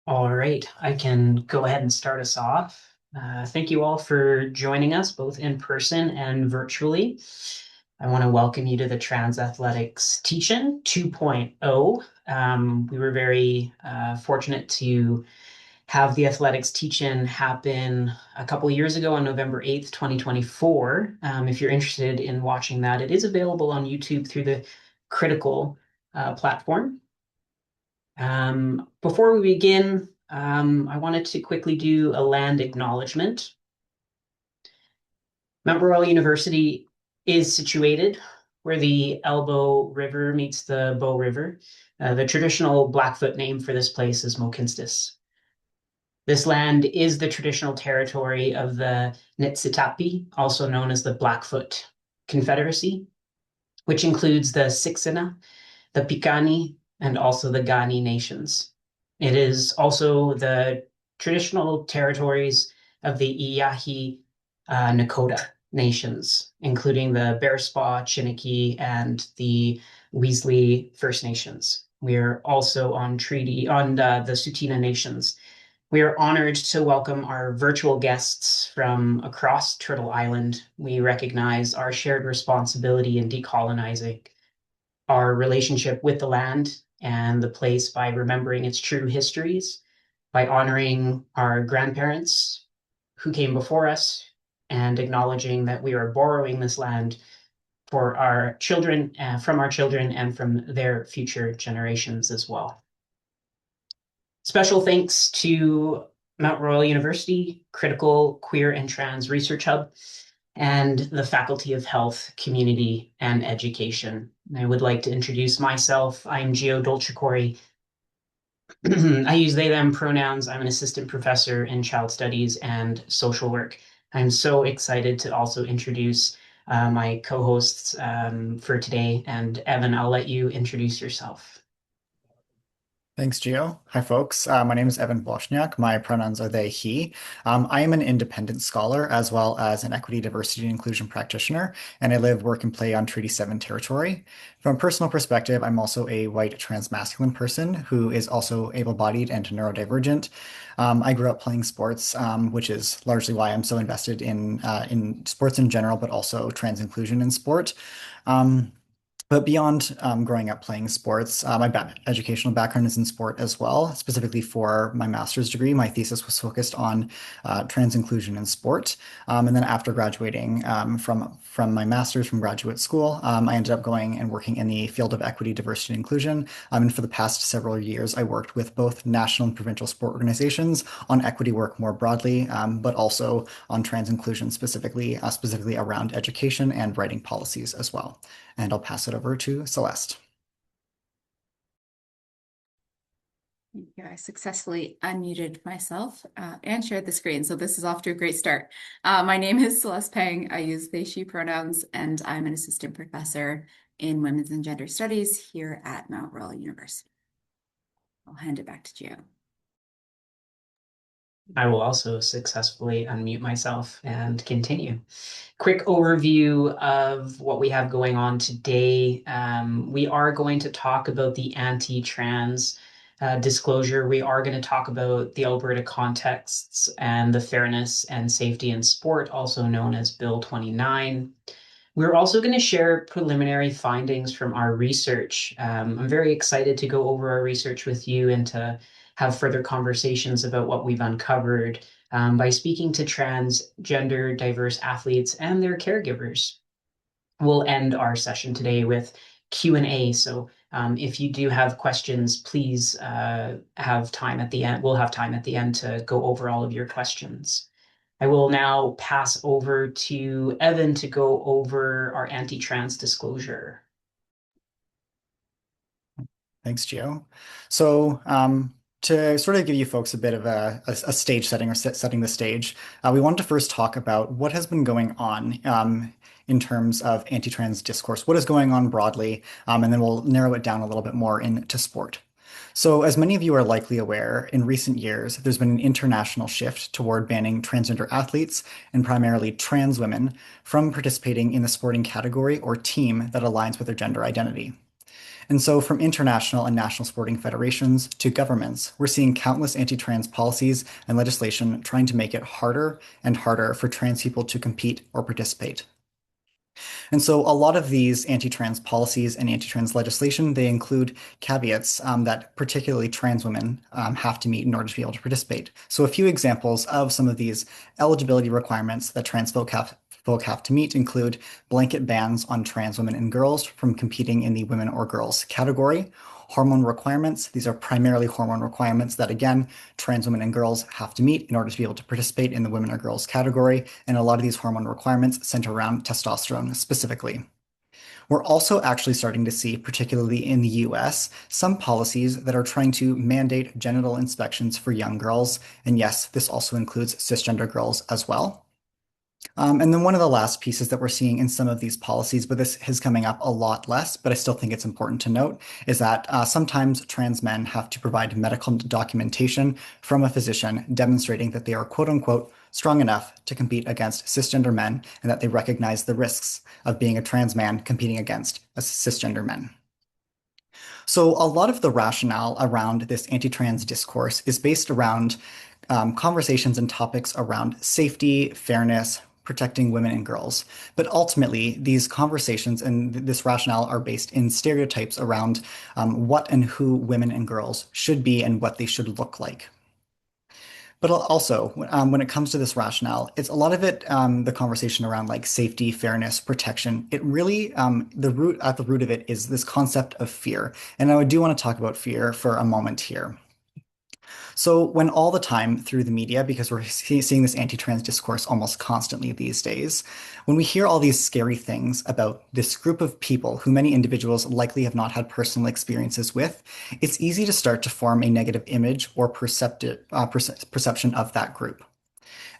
All right, I can go ahead and start us off. Thank you all for joining us, both in person and virtually. I want to welcome you to the TransAthletics Teach-In 2.0. We were very fortunate to have the athletics teach-in happen a couple of years ago on November 8th, 2024. If you're interested in watching that, it is available on YouTube through the Critical platform. Before we begin, I wanted to quickly do a land acknowledgement. Mount Royal University is situated where the Elbow River meets the Bow River. The traditional Blackfoot name for this place is Mohkinstsis. This land is the traditional territory of the Niitsitapi, also known as the Blackfoot Confederacy, which includes the Siksina, the Piikani, and also the Kainai nations. It is also the traditional territories of the Îyârhe Nakoda nations, including the Bearspaw, Chiniki, and the Weasley First Nations. We are also on the Tsuut'ina Nations. We are honored to welcome our virtual guests from across Turtle Island. We recognize our shared responsibility in decolonizing our relationship with the land and the place by remembering its true histories, by honoring our grandparents who came before us, and acknowledging that we are borrowing this land for our children, from our children, and from their future generations as well. Special thanks to Mount Royal University, Critical Queer and Trans Research Hub, and the Faculty of Health, Community, and Education. I would like to introduce myself. I'm Gio Dolchikori. I use they, them pronouns. I'm an assistant professor in child studies and social work. I'm so excited to also introduce my co-hosts for today. And Evan, I'll let you introduce yourself. Thanks, Gio. Hi, folks. My name is Evan Wozniak. My pronouns are they, he. I am an independent scholar as well as an equity, diversity, and inclusion practitioner, and I live, work, and play on Treaty 7 territory. From a personal perspective, I'm also a white transmasculine person who is also able-bodied and neurodivergent. I grew up playing sports, which is largely why I'm so invested in sports in general, but also trans inclusion in sport. Um, but beyond growing up playing sports, my educational background is in sport as well. Specifically for my master's degree, my thesis was focused on trans inclusion in sport. And then after graduating from my master's from graduate school, I ended up going and working in the field of equity, diversity, and inclusion. And for the past several years, I worked with both national and provincial sport organizations on equity work more broadly, but also on trans inclusion specifically around education and writing policies as well. And I'll pass it over to Celeste. Thank you. I successfully unmuted myself and shared the screen, so this is off to a great start. My name is Celeste Pang. I use they, she pronouns, and I'm an assistant professor in women's and gender studies here at Mount Royal University. I'll hand it back to Gio. I will also successfully unmute myself and continue. Quick overview of what we have going on today. We are going to talk about the anti-trans disclosure. We are going to talk about the Alberta contexts and the fairness and safety in sport, also known as Bill 29. We're also going to share preliminary findings from our research. I'm very excited to go over our research with you and to have further conversations about what we've uncovered by speaking to transgender diverse athletes and their caregivers. We'll end our session today with Q&A. So if you do have questions, please have time at the end. We'll have time at the end to go over all of your questions. I will now pass over to Evan to go over our anti-trans disclosure. Thanks, Gio. So to sort of give you folks a bit of a stage setting or setting the stage, we wanted to first talk about what has been going on in terms of anti-trans discourse, what is going on broadly, and then we'll narrow it down a little bit more into sport. So, as many of you are likely aware, in recent years, there's been an international shift toward banning transgender athletes and primarily trans women from participating in the sporting category or team that aligns with their gender identity. And so, from international and national sporting federations to governments, we're seeing countless anti-trans policies and legislation trying to make it harder and harder for trans people to compete or participate. And so a lot of these anti-trans policies and anti-trans legislation, they include caveats that particularly trans women have to meet in order to be able to participate. So a few examples of some of these eligibility requirements that folk have to meet include blanket bans on trans women and girls from competing in the women or girls category. Hormone requirements. These are primarily hormone requirements that, again, trans women and girls have to meet in order to be able to participate in the women or girls category. And a lot of these hormone requirements center around testosterone specifically. We're also actually starting to see, particularly in the US, some policies that are trying to mandate genital inspections for young girls. And yes, this also includes cisgender girls as well. And then one of the last pieces that we're seeing in some of these policies, but this is coming up a lot less, but I still think it's important to note, is that sometimes trans men have to provide medical documentation from a physician demonstrating that they are quote unquote strong enough to compete against cisgender men and that they recognize the risks of being a trans man competing against a cisgender men. So a lot of the rationale around this anti-trans discourse is based around conversations and topics around safety, fairness, protecting women and girls. But ultimately, these conversations and this rationale are based in stereotypes around what and who women and girls should be and what they should look like. But also, when it comes to this rationale, it's a lot of it, the conversation around like safety, fairness, protection. It really, at the root of it is this concept of fear. And I do want to talk about fear for a moment here. So when all the time through the media, because we're seeing this anti-trans discourse almost constantly these days, when we hear all these scary things about this group of people who many individuals likely have not had personal experiences with, it's easy to start to form a negative image or perception of that group.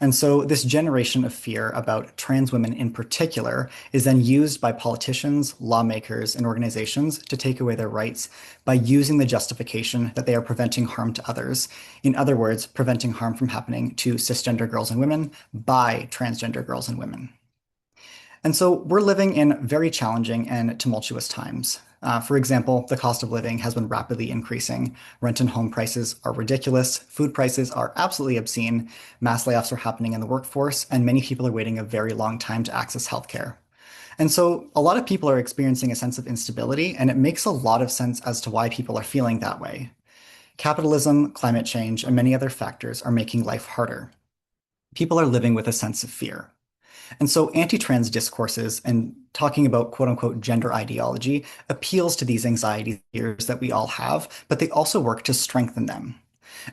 And so this generation of fear about trans women in particular is then used by politicians, lawmakers, and organizations to take away their rights by using the justification that they are preventing harm to others. In other words, preventing harm from happening to cisgender girls and women by transgender girls and women. And so we're living in very challenging and tumultuous times. For example, the cost of living has been rapidly increasing. Rent and home prices are ridiculous. Food prices are absolutely obscene. Mass layoffs are happening in the workforce, and many people are waiting a very long time to access healthcare. And so a lot of people are experiencing a sense of instability, and it makes a lot of sense as to why people are feeling that way. Capitalism, climate change, and many other factors are making life harder. People are living with a sense of fear. And so anti-trans discourses and talking about quote unquote gender ideology appeals to these anxiety fears that we all have, but they also work to strengthen them.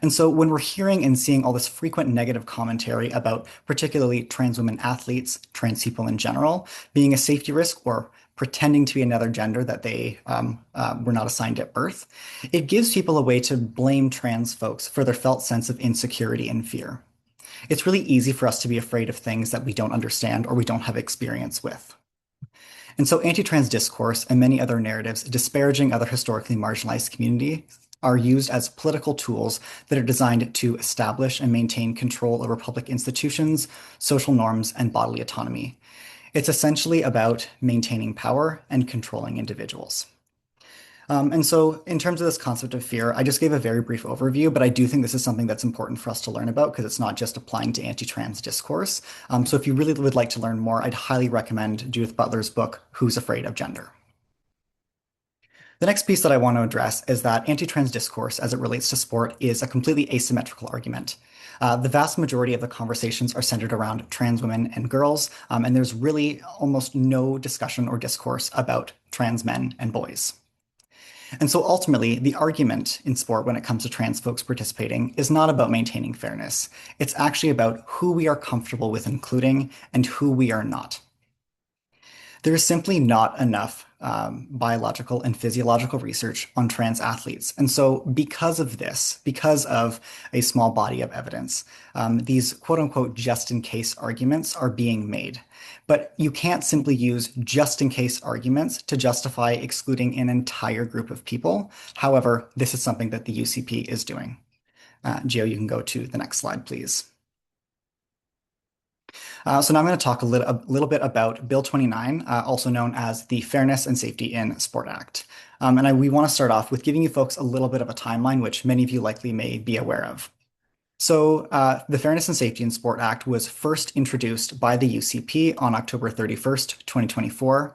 And so when we're hearing and seeing all this frequent negative commentary about particularly trans women athletes, trans people in general, being a safety risk or pretending to be another gender that they were not assigned at birth, it gives people a way to blame trans folks for their felt sense of insecurity and fear. It's really easy for us to be afraid of things that we don't understand or we don't have experience with. And so anti-trans discourse and many other narratives disparaging other historically marginalized communities are used as political tools that are designed to establish and maintain control over public institutions, social norms, and bodily autonomy. It's essentially about maintaining power and controlling individuals. And so, in terms of this concept of fear, I just gave a very brief overview, but I do think this is something that's important for us to learn about because it's not just applying to anti-trans discourse. So, if you really would like to learn more, I'd highly recommend Judith Butler's book, Who's Afraid of Gender? The next piece that I want to address is that anti-trans discourse as it relates to sport is a completely asymmetrical argument. The vast majority of the conversations are centered around trans women and girls, and there's really almost no discussion or discourse about trans men and boys. And so ultimately, the argument in sport when it comes to trans folks participating is not about maintaining fairness. It's actually about who we are comfortable with including and who we are not. There is simply not enough biological and physiological research on trans athletes. And so, because of this, because of a small body of evidence, these quote unquote just in case arguments are being made. But you can't simply use just in case arguments to justify excluding an entire group of people. However, this is something that the UCP is doing. Gio, you can go to the next slide, please. So now I'm going to talk a little bit about Bill 29, also known as the Fairness and Safety in Sport Act. We want to start off with giving you folks a little bit of a timeline, which many of you likely may be aware of. So, the Fairness and Safety in Sport Act was first introduced by the UCP on October 31st, 2024.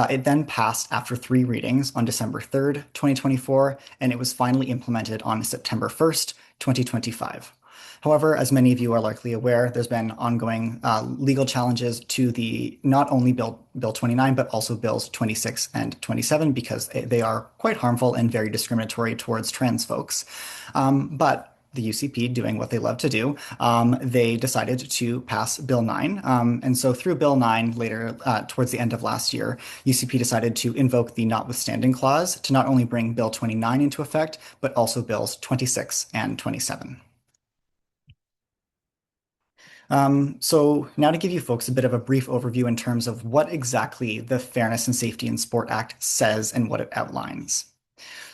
It then passed after three readings on December 3rd, 2024, and it was finally implemented on September 1st, 2025. However, as many of you are likely aware, there's been ongoing legal challenges to the not only Bill 29, but also Bills 26 and 27 because they are quite harmful and very discriminatory towards trans folks. But the UCP doing what they love to do, they decided to pass Bill 9. And so through Bill 9 later, towards the end of last year, UCP decided to invoke the notwithstanding clause to not only bring Bill 29 into effect, but also Bills 26 and 27. So now to give you folks a bit of a brief overview in terms of what exactly the Fairness and Safety in Sport Act says and what it outlines.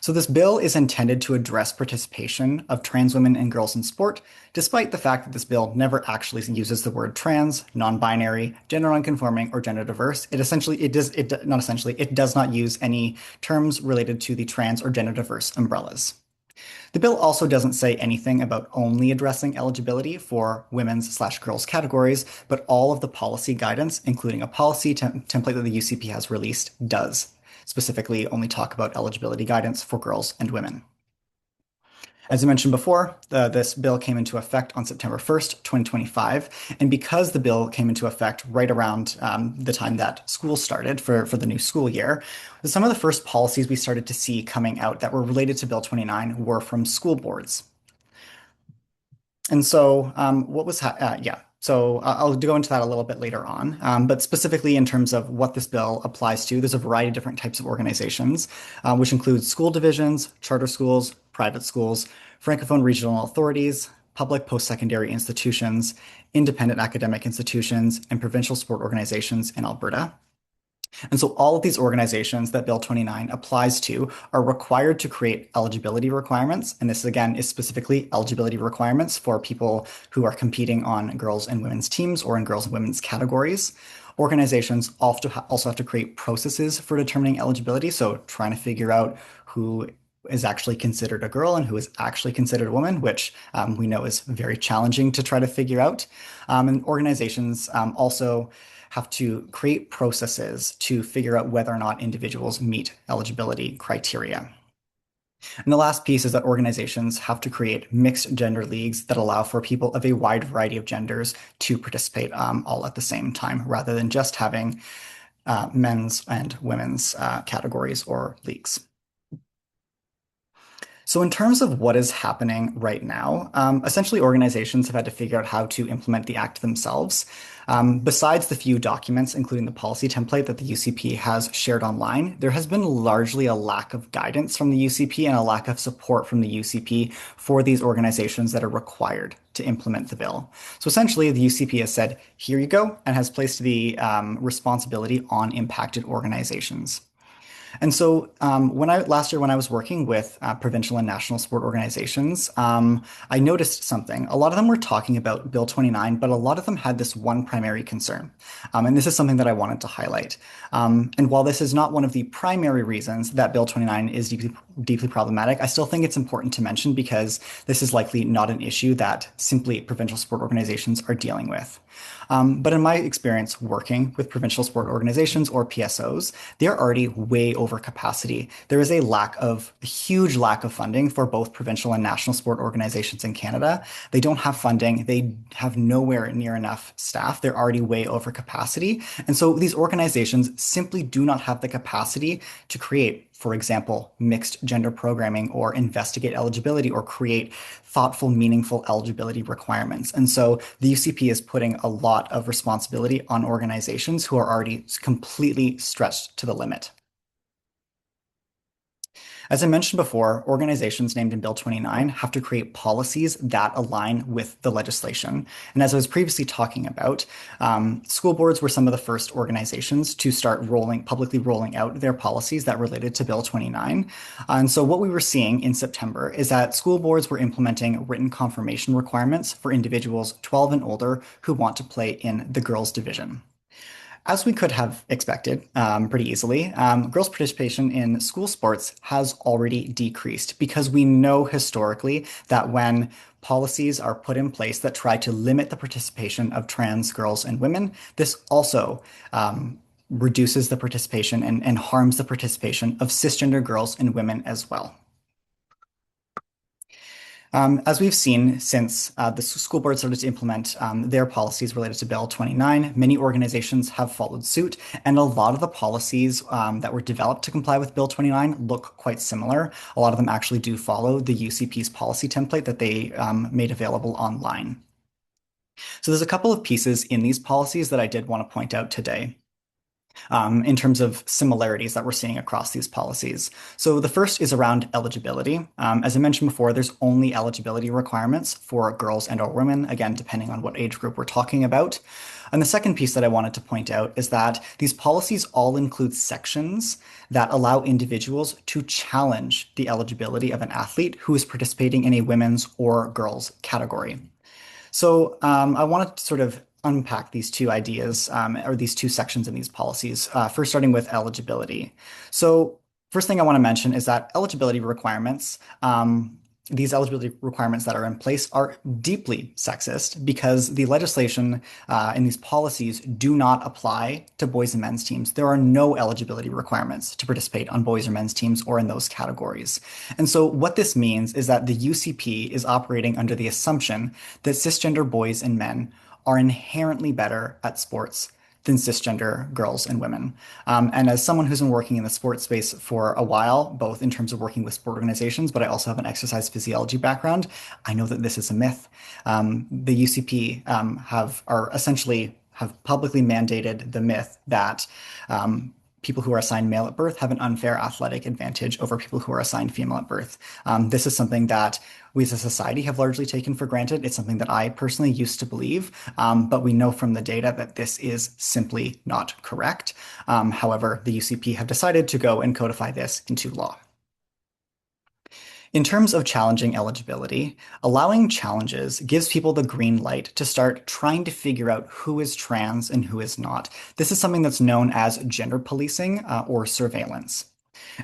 So this bill is intended to address participation of trans women and girls in sport, despite the fact that this bill never actually uses the word trans, non-binary, gender nonconforming, or gender diverse. It does not use any terms related to the trans or gender diverse umbrellas. The bill also doesn't say anything about only addressing eligibility for women's/girls categories, but all of the policy guidance, including a policy template that the UCP has released, does specifically only talk about eligibility guidance for girls and women. As I mentioned before, this bill came into effect on September 1st, 2025. And because the bill came into effect right around the time that school started for the new school year, some of the first policies we started to see coming out that were related to Bill 29 were from school boards. And so, I'll go into that a little bit later on. But specifically in terms of what this bill applies to, there's a variety of different types of organizations, which include school divisions, charter schools, private schools, Francophone regional authorities, public post-secondary institutions, independent academic institutions, and provincial sport organizations in Alberta. And so all of these organizations that Bill 29 applies to are required to create eligibility requirements. And this, again, is specifically eligibility requirements for people who are competing on girls and women's teams or in girls and women's categories. Organizations also have to create processes for determining eligibility. So trying to figure out who is actually considered a girl and who is actually considered a woman, which we know is very challenging to try to figure out. And organizations also have to create processes to figure out whether or not individuals meet eligibility criteria. And the last piece is that organizations have to create mixed gender leagues that allow for people of a wide variety of genders to participate all at the same time, rather than just having men's and women's categories or leagues. So in terms of what is happening right now, essentially organizations have had to figure out how to implement the act themselves. Besides the few documents, including the policy template that the UCP has shared online, there has been largely a lack of guidance from the UCP and a lack of support from the UCP for these organizations that are required to implement the bill. So essentially, the UCP has said, here you go, and has placed the responsibility on impacted organizations. And so last year when I was working with provincial and national sport organizations, I noticed something. A lot of them were talking about Bill 29, but a lot of them had this one primary concern. And this is something that I wanted to highlight. And while this is not one of the primary reasons that Bill 29 is deeply problematic, I still think it's important to mention because this is likely not an issue that simply provincial sport organizations are dealing with. But in my experience working with provincial sport organizations or PSOs, they're already way over capacity. There is a huge lack of funding for both provincial and national sport organizations in Canada. They don't have funding. They have nowhere near enough staff. They're already way over capacity. And so these organizations simply do not have the capacity to create, for example, mixed gender programming or investigate eligibility or create thoughtful, meaningful eligibility requirements. And so the UCP is putting a lot of responsibility on organizations who are already completely stretched to the limit. As I mentioned before, organizations named in Bill 29 have to create policies that align with the legislation. And as I was previously talking about, school boards were some of the first organizations to start publicly rolling out their policies that related to Bill 29. And so what we were seeing in September is that school boards were implementing written confirmation requirements for individuals 12 and older who want to play in the girls' division. As we could have expected pretty easily, girls' participation in school sports has already decreased because we know historically that when policies are put in place that try to limit the participation of trans girls and women, this also reduces the participation and harms the participation of cisgender girls and women as well. As we've seen since the school board started to implement their policies related to Bill 29, many organizations have followed suit, and a lot of the policies that were developed to comply with Bill 29 look quite similar. A lot of them actually do follow the UCP's policy template that they made available online. So there's a couple of pieces in these policies that I did want to point out today. In terms of similarities that we're seeing across these policies. So the first is around eligibility. As I mentioned before, there's only eligibility requirements for girls and or women, again, depending on what age group we're talking about. And the second piece that I wanted to point out is that these policies all include sections that allow individuals to challenge the eligibility of an athlete who is participating in a women's or girls category. So I want to sort of unpack these two ideas or these two sections in these policies. First, starting with eligibility. So first thing I want to mention is that eligibility requirements, these eligibility requirements that are in place are deeply sexist because the legislation in these policies do not apply to boys and men's teams. There are no eligibility requirements to participate on boys or men's teams or in those categories. And so what this means is that the UCP is operating under the assumption that cisgender boys and men are inherently better at sports than cisgender girls and women. And as someone who's been working in the sports space for a while, both in terms of working with sport organizations, but I also have an exercise physiology background, I know that this is a myth. The UCP have publicly mandated the myth that people who are assigned male at birth have an unfair athletic advantage over people who are assigned female at birth. This is something that we as a society have largely taken for granted. It's something that I personally used to believe, but we know from the data that this is simply not correct. However, the UCP have decided to go and codify this into law. In terms of challenging eligibility, allowing challenges gives people the green light to start trying to figure out who is trans and who is not. This is something that's known as gender policing or surveillance.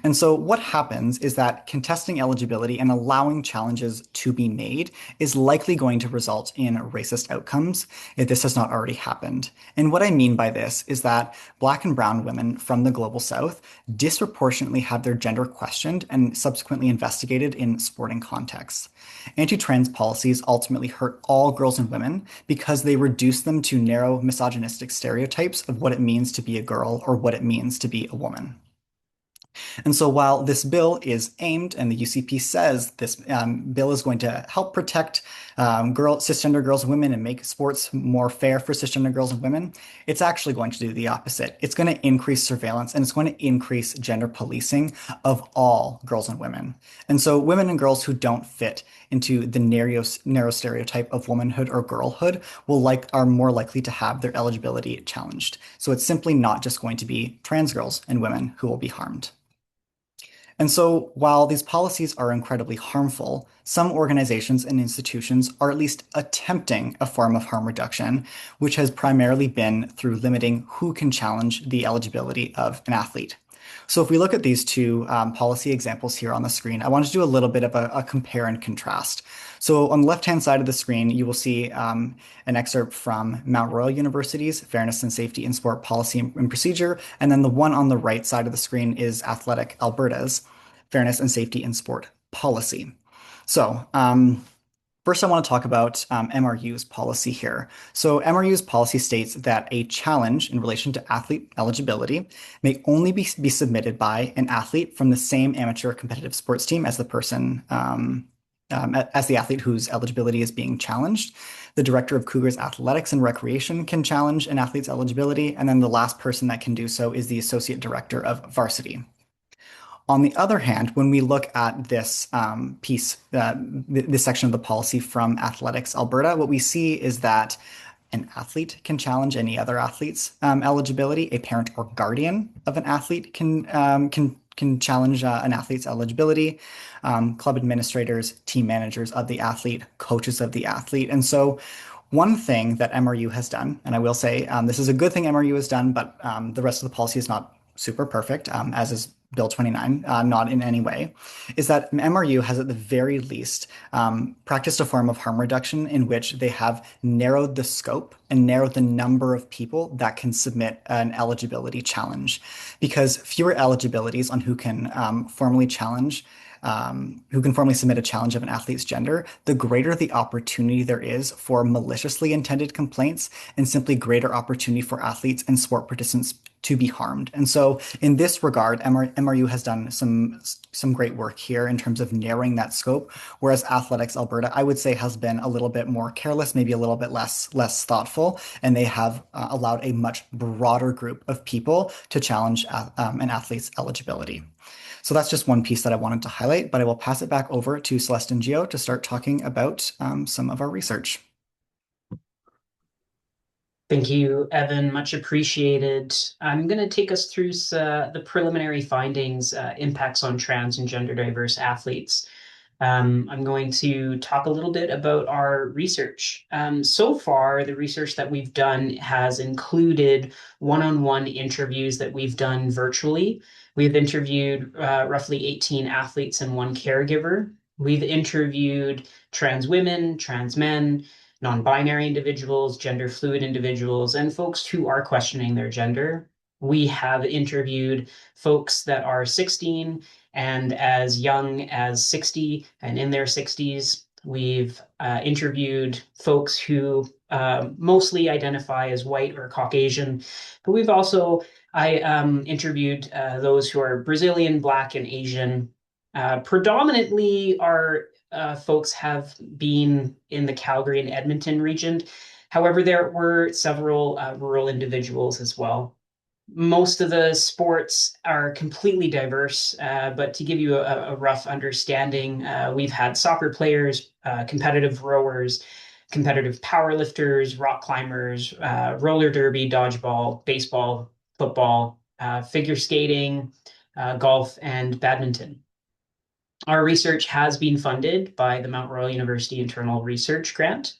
And so what happens is that contesting eligibility and allowing challenges to be made is likely going to result in racist outcomes if this has not already happened. And what I mean by this is that Black and brown women from the global South disproportionately have their gender questioned and subsequently investigated in sporting contexts. Anti-trans policies ultimately hurt all girls and women because they reduce them to narrow misogynistic stereotypes of what it means to be a girl or what it means to be a woman. And so while this bill is aimed, and the UCP says this bill is going to help protect cisgender girls and women and make sports more fair for cisgender girls and women, it's actually going to do the opposite. It's going to increase surveillance and it's going to increase gender policing of all girls and women. And so women and girls who don't fit into the narrow stereotype of womanhood or girlhood are more likely to have their eligibility challenged. So it's simply not just going to be trans girls and women who will be harmed. And so while these policies are incredibly harmful, some organizations and institutions are at least attempting a form of harm reduction, which has primarily been through limiting who can challenge the eligibility of an athlete. So if we look at these two policy examples here on the screen, I want to do a little bit of a compare and contrast. So on the left-hand side of the screen, you will see an excerpt from Mount Royal University's Fairness and Safety in Sport Policy and Procedure. And then the one on the right side of the screen is Athletic Alberta's Fairness and Safety in Sport Policy. So first, I want to talk about MRU's policy here. So MRU's policy states that a challenge in relation to athlete eligibility may only be submitted by an athlete from the same amateur competitive sports team as the person, as the athlete whose eligibility is being challenged. The director of Cougars Athletics and Recreation can challenge an athlete's eligibility, and then the last person that can do so is the associate director of varsity. On the other hand, when we look at this this section of the policy from Athletics Alberta, what we see is that an athlete can challenge any other athlete's eligibility. A parent or guardian of an athlete can challenge an athlete's eligibility. Club administrators, team managers of the athlete, coaches of the athlete, and so. One thing that MRU has done, and I will say this is a good thing MRU has done, but the rest of the policy is not super perfect, as is Bill 29, not in any way, is that MRU has at the very least practiced a form of harm reduction in which they have narrowed the scope and narrowed the number of people that can submit an eligibility challenge. Because fewer eligibilities on who can formally submit a challenge of an athlete's gender, the greater the opportunity there is for maliciously intended complaints and simply greater opportunity for athletes and sport participants to be harmed. And so in this regard, MRU has done some great work here in terms of narrowing that scope, whereas Athletics Alberta, I would say, has been a little bit more careless, maybe a little bit less thoughtful, and they have allowed a much broader group of people to challenge an athlete's eligibility. So that's just one piece that I wanted to highlight, but I will pass it back over to Celeste and Gio to start talking about some of our research. Thank you, Evan. Much appreciated. I'm going to take us through the preliminary findings, impacts on trans and gender diverse athletes. I'm going to talk a little bit about our research. So far, the research that we've done has included one-on-one interviews that we've done virtually. We've interviewed roughly 18 athletes and one caregiver. We've interviewed trans women, trans men, non-binary individuals, gender fluid individuals, and folks who are questioning their gender. We have interviewed folks that are 16 and as young as 60 and in their 60s. We've interviewed folks who mostly identify as white or Caucasian, but we've also interviewed those who are Brazilian, Black, and Asian. Predominantly, our folks have been in the Calgary and Edmonton region. However, there were several rural individuals as well. Most of the sports are completely diverse, but to give you a rough understanding, we've had soccer players, competitive rowers, competitive powerlifters, rock climbers, roller derby, dodgeball, baseball, football, figure skating, golf, and badminton. Our research has been funded by the Mount Royal University Internal Research Grant.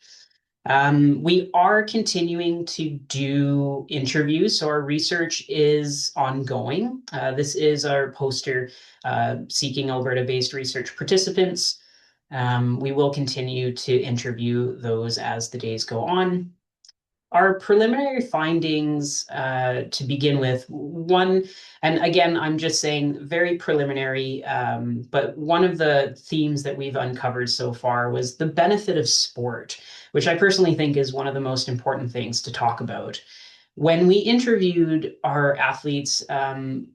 We are continuing to do interviews, so our research is ongoing. This is our poster seeking Alberta-based research participants. We will continue to interview those as the days go on. Our preliminary findings, to begin with, one, and again, I'm just saying very preliminary, but one of the themes that we've uncovered so far was the benefit of sport, which I personally think is one of the most important things to talk about. When we interviewed our athletes, the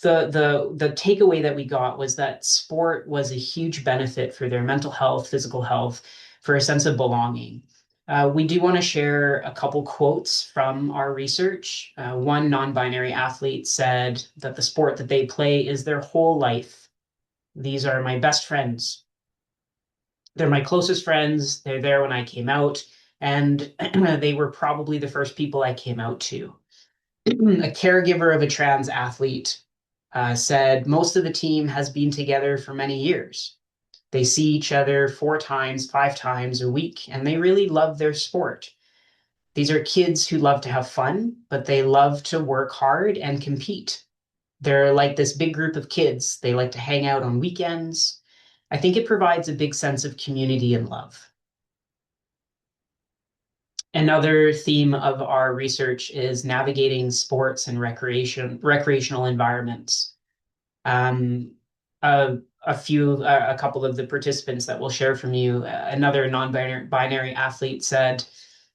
takeaway that we got was that sport was a huge benefit for their mental health, physical health, for a sense of belonging. We do want to share a couple quotes from our research. One non-binary athlete said that the sport that they play is their whole life. These are my best friends. They're my closest friends. They're there when I came out, and they were probably the first people I came out to. A caregiver of a trans athlete said most of the team has been together for many years. They see each other 4 times, 5 times a week, and they really love their sport. These are kids who love to have fun, but they love to work hard and compete. They're like this big group of kids. They like to hang out on weekends. I think it provides a big sense of community and love. Another theme of our research is navigating sports and recreational environments. A couple of the participants that we'll share from you, another non-binary athlete said,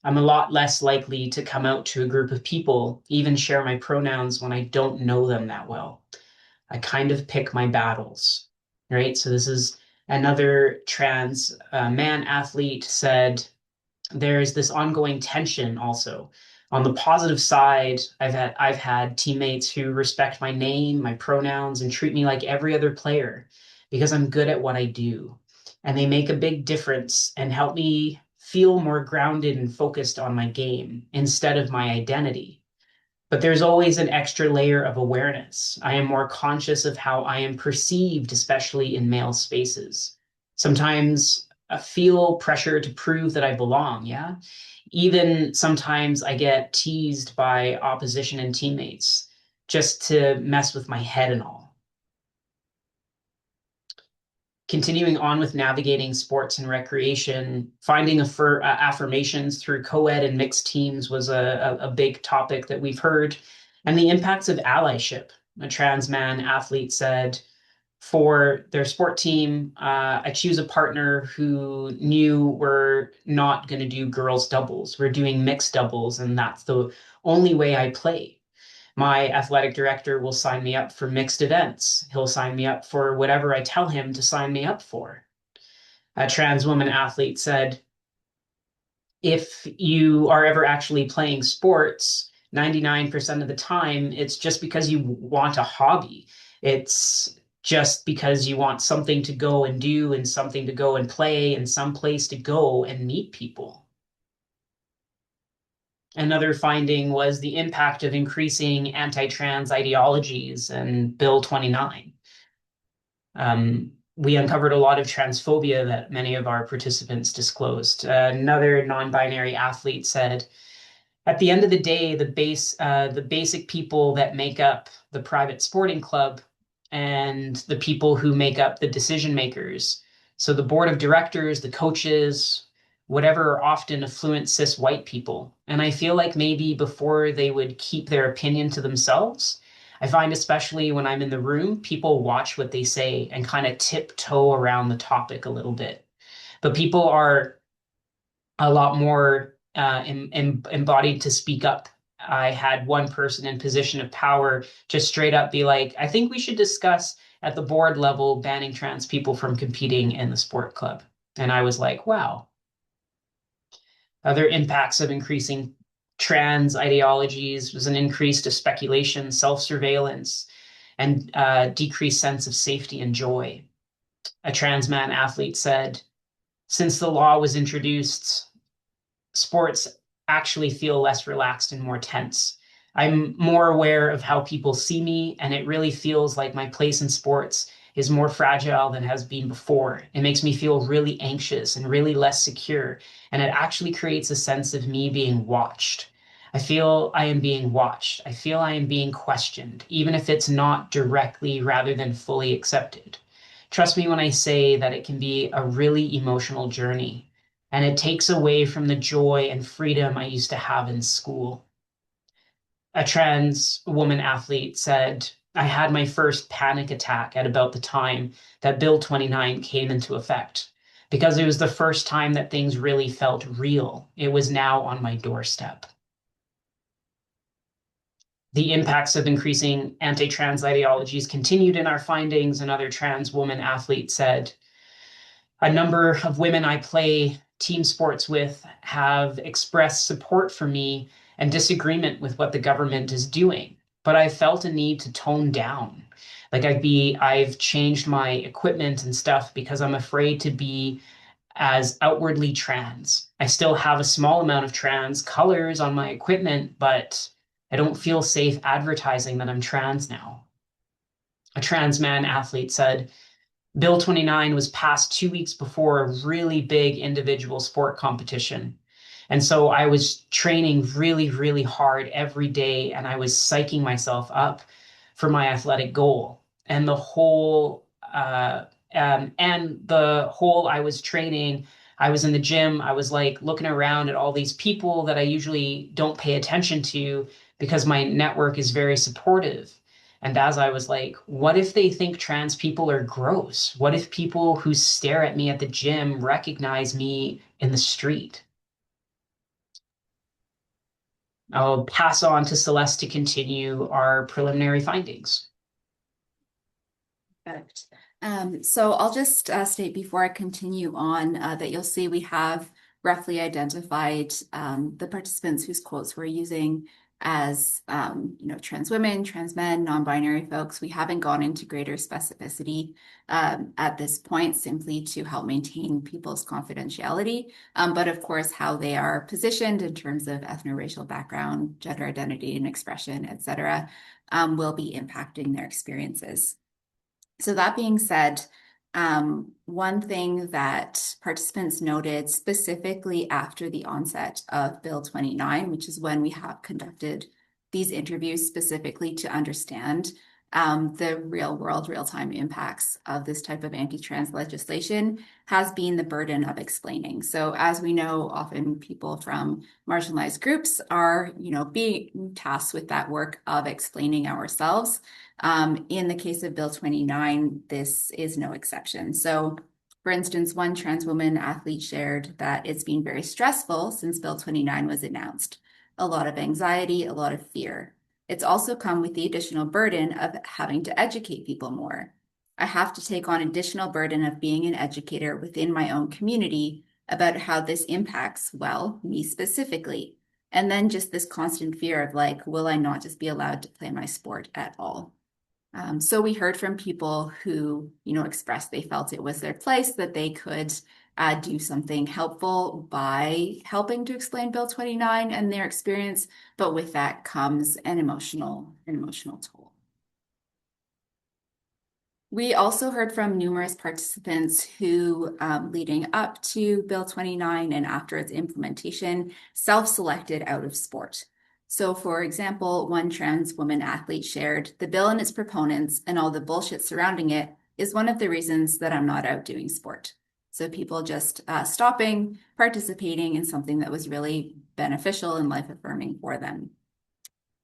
I'm a lot less likely to come out to a group of people, even share my pronouns when I don't know them that well. I kind of pick my battles, right? So this is another trans man athlete said, there's this ongoing tension also On the positive side, I've had teammates who respect my name, my pronouns, and treat me like every other player because I'm good at what I do. And they make a big difference and help me feel more grounded and focused on my game instead of my identity. But there's always an extra layer of awareness. I am more conscious of how I am perceived, especially in male spaces. Sometimes I feel pressure to prove that I belong, yeah? Even sometimes I get teased by opposition and teammates just to mess with my head and all. Continuing on with navigating sports and recreation, finding affirmations through co-ed and mixed teams was a big topic that we've heard, and the impacts of allyship. A trans man athlete said, for their sport team, I choose a partner who knew we're not going to do girls doubles. We're doing mixed doubles, and that's the only way I play. My athletic director will sign me up for mixed events. He'll sign me up for whatever I tell him to sign me up for. A trans woman athlete said, if you are ever actually playing sports, 99% of the time, it's just because you want a hobby. It's just because you want something to go and do and something to go and play and some place to go and meet people. Another finding was the impact of increasing anti-trans ideologies and Bill 29. We uncovered a lot of transphobia that many of our participants disclosed. Another non-binary athlete said, at the end of the day, the basic people that make up the private sporting club and the people who make up the decision makers. So the board of directors, the coaches, whatever are often affluent cis white people. And I feel like maybe before they would keep their opinion to themselves, I find especially when I'm in the room, people watch what they say and kind of tiptoe around the topic a little bit. But people are a lot more embodied to speak up. I had one person in position of power just straight up be like, I think we should discuss at the board level banning trans people from competing in the sport club. And I was like, wow. Other impacts of increasing trans ideologies was an increase to speculation, self-surveillance, and decreased sense of safety and joy. A trans man athlete said, since the law was introduced, sports actually feel less relaxed and more tense. I'm more aware of how people see me, and it really feels like my place in sports is more fragile than has been before. It makes me feel really anxious and really less secure, and it actually creates a sense of me being watched. I feel I am being watched. I feel I am being questioned, even if it's not directly rather than fully accepted. Trust me when I say that it can be a really emotional journey, and it takes away from the joy and freedom I used to have in school. A trans woman athlete said, I had my first panic attack at about the time that Bill 29 came into effect because it was the first time that things really felt real. It was now on my doorstep. The impacts of increasing anti-trans ideologies continued in our findings. Another trans woman athlete said, a number of women I play team sports with have expressed support for me and disagreement with what the government is doing. But I felt a need to tone down. Like I've changed my equipment and stuff because I'm afraid to be as outwardly trans. I still have a small amount of trans colors on my equipment, but I don't feel safe advertising that I'm trans now. A trans man athlete said, Bill 29 was passed 2 weeks before a really big individual sport competition. And so I was training really, really hard every day, and I was psyching myself up for my athletic goal. And the whole I was training, I was in the gym, I was like looking around at all these people that I usually don't pay attention to because my network is very supportive. And as I was like, what if they think trans people are gross? What if people who stare at me at the gym recognize me in the street? I'll pass on to Celeste to continue our preliminary findings. Perfect. So I'll just state before I continue on that you'll see we have roughly identified the participants whose quotes we're using as trans women, trans men, non-binary folks. We haven't gone into greater specificity at this point, simply to help maintain people's confidentiality. But of course, how they are positioned in terms of ethno-racial background, gender identity and expression, et cetera, will be impacting their experiences. So that being said, one thing that participants noted specifically after the onset of Bill 29, which is when we have conducted these interviews specifically to understand the real world, real-time impacts of this type of anti-trans legislation, has been the burden of explaining. So as we know, often people from marginalized groups are, being tasked with that work of explaining ourselves. In the case of Bill 29, this is no exception. So, for instance, one trans woman athlete shared that it's been very stressful since Bill 29 was announced. A lot of anxiety, a lot of fear. It's also come with the additional burden of having to educate people more. I have to take on additional burden of being an educator within my own community about how this impacts, well, me specifically. And then just this constant fear of like, will I not just be allowed to play my sport at all? So we heard from people who, expressed they felt it was their place, that they could do something helpful by helping to explain Bill 29 and their experience, but with that comes an emotional toll. We also heard from numerous participants who, leading up to Bill 29 and after its implementation, self-selected out of sport. So, for example, one trans woman athlete shared, the bill and its proponents and all the bullshit surrounding it is one of the reasons that I'm not out doing sport. So people just stopping participating in something that was really beneficial and life-affirming for them.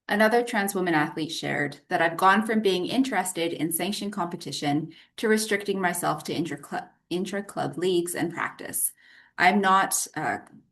Another trans woman athlete shared that I've gone from being interested in sanctioned competition to restricting myself to intra-club leagues and practice. I'm not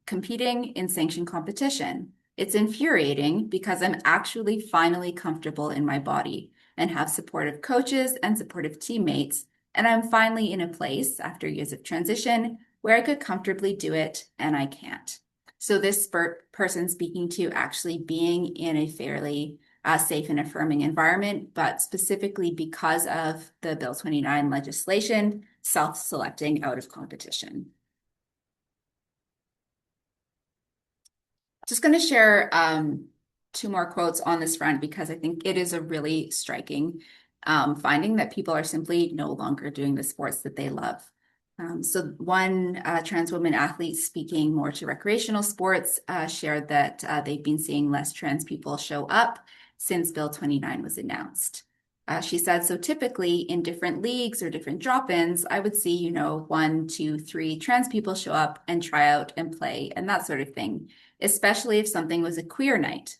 competing in sanctioned competition. It's infuriating because I'm actually finally comfortable in my body and have supportive coaches and supportive teammates. And I'm finally in a place after years of transition where I could comfortably do it, and I can't. So this person speaking to actually being in a fairly safe and affirming environment, but specifically because of the Bill 29 legislation, self-selecting out of competition. Just going to share two more quotes on this front because I think it is a really striking finding that people are simply no longer doing the sports that they love. So one trans woman athlete speaking more to recreational sports shared that they've been seeing less trans people show up since Bill 29 was announced. She said, so typically in different leagues or different drop-ins, I would see, 1, 2, 3 trans people show up and try out and play and that sort of thing, especially if something was a queer night.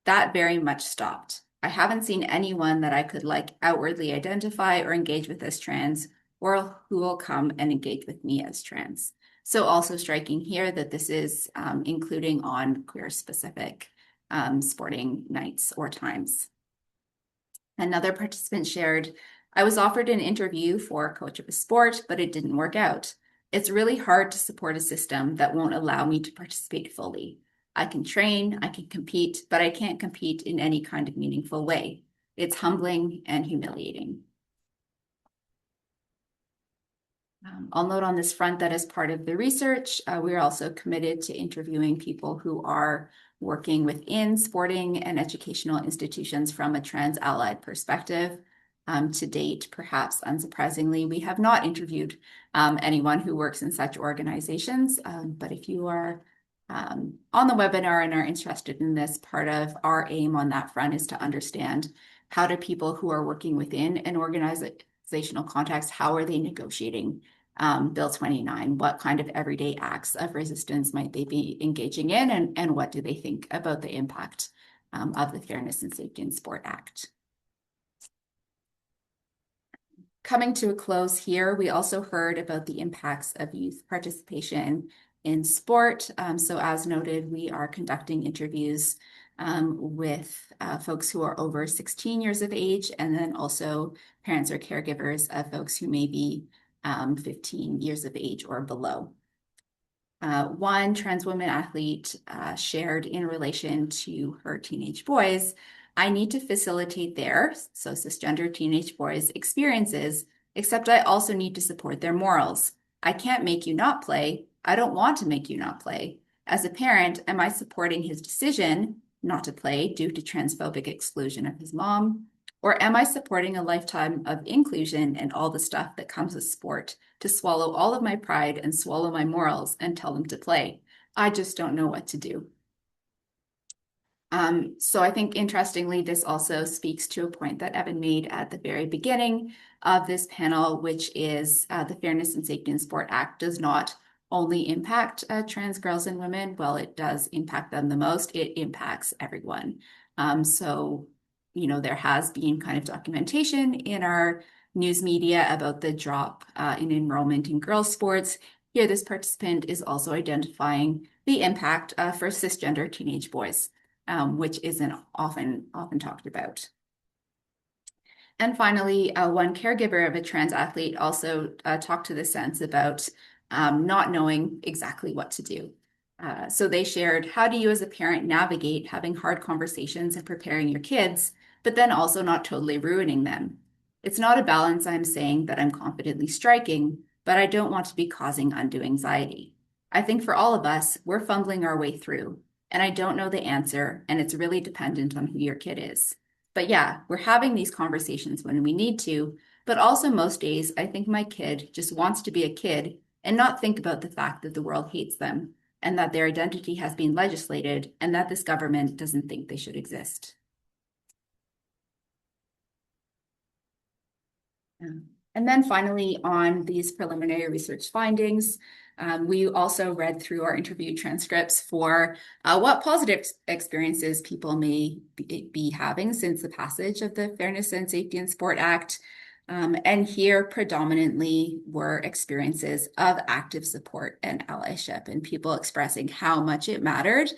That very much stopped. I haven't seen anyone that I could outwardly identify or engage with as trans, or who will come and engage with me as trans. So also striking here that this is including on queer specific sporting nights or times. Another participant shared, I was offered an interview for a coach of a sport, but it didn't work out. It's really hard to support a system that won't allow me to participate fully. I can train, I can compete, but I can't compete in any kind of meaningful way. It's humbling and humiliating. I'll note on this front that as part of the research, we're also committed to interviewing people who are working within sporting and educational institutions from a trans-allied perspective. To date, perhaps unsurprisingly, we have not interviewed anyone who works in such organizations, but if you are on the webinar and are interested in this, part of our aim on that front is to understand how do people who are working within an organizational context, how are they negotiating Bill 29? What kind of everyday acts of resistance might they be engaging in, and what do they think about the impact of the Fairness and Safety in Sport Act? Coming to a close here, we also heard about the impacts of youth participation in sport. So as noted, we are conducting interviews with folks who are over 16 years of age, and then also parents or caregivers of folks who may be 15 years of age or below. One trans woman athlete shared in relation to her teenage boys, I need to facilitate their, so cisgender teenage boys, experiences, except I also need to support their morals. I can't make you not play. I don't want to make you not play. As a parent, am I supporting his decision not to play due to transphobic exclusion of his mom? Or am I supporting a lifetime of inclusion and all the stuff that comes with sport to swallow all of my pride and swallow my morals and tell them to play? I just don't know what to do. So I think interestingly, this also speaks to a point that Evan made at the very beginning of this panel, which is the Fairness and Safety in Sport Act does not only impact trans girls and women. Well, it does impact them the most. It impacts everyone. So, you know, there has been kind of documentation in our news media about the drop in enrollment in girls' sports. Here, this participant is also identifying the impact for cisgender teenage boys. Which isn't often talked about. And finally, one caregiver of a trans athlete also talked to the sense about not knowing exactly what to do. So they shared, how do you as a parent navigate having hard conversations and preparing your kids, but then also not totally ruining them? It's not a balance I'm saying that I'm confidently striking, but I don't want to be causing undue anxiety. I think for all of us, we're fumbling our way through. And I don't know the answer, and it's really dependent on who your kid is. But yeah, we're having these conversations when we need to, but also most days, I think my kid just wants to be a kid and not think about the fact that the world hates them and that their identity has been legislated and that this government doesn't think they should exist. And then finally, on these preliminary research findings, we also read through our interview transcripts for what positive experiences people may be having since the passage of the Fairness and Safety in Sport Act. And here predominantly were experiences of active support and allyship and people expressing how much it mattered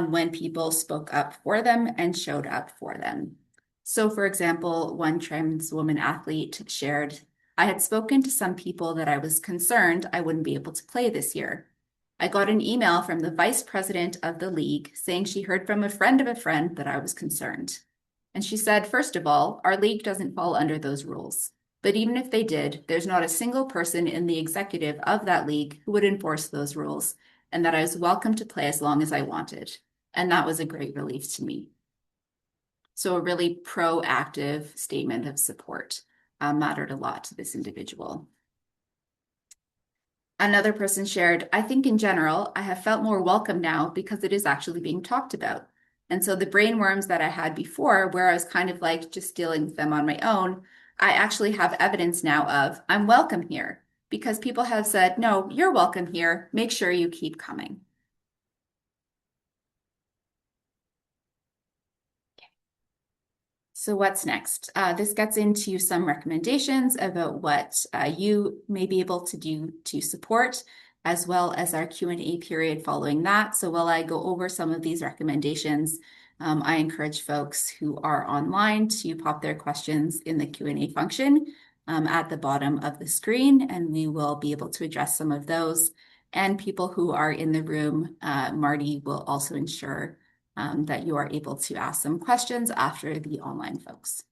when people spoke up for them and showed up for them. So, for example, one trans woman athlete shared, I had spoken to some people that I was concerned I wouldn't be able to play this year. I got an email from the vice president of the league saying she heard from a friend of a friend that I was concerned. And she said, first of all, our league doesn't fall under those rules. But even if they did, there's not a single person in the executive of that league who would enforce those rules, and that I was welcome to play as long as I wanted. And that was a great relief to me. So a really proactive statement of support mattered a lot to this individual. Another person shared, I think in general, I have felt more welcome now because it is actually being talked about. And so the brain worms that I had before, where I was kind of like just dealing with them on my own, I actually have evidence now of I'm welcome here because people have said, no, you're welcome here. Make sure you keep coming. So what's next? This gets into some recommendations about what you may be able to do to support, as well as our Q&A period following that. So while I go over some of these recommendations, I encourage folks who are online to pop their questions in the Q&A function at the bottom of the screen, and we will be able to address some of those. And people who are in the room, Marty will also ensure that you are able to ask some questions after the online folks.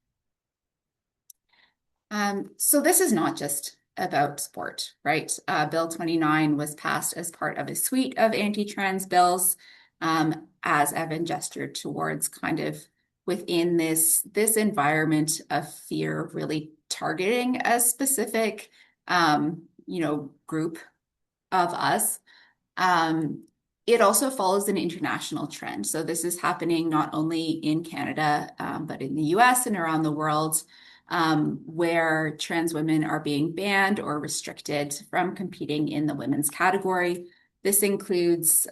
So this is not just about sport, right? Bill 29 was passed as part of a suite of anti-trans bills, as Evan gestured towards kind of within this environment of fear, really targeting a specific, group of us. It also follows an international trend. So this is happening not only in Canada, but in the US and around the world, where trans women are being banned or restricted from competing in the women's category. This includes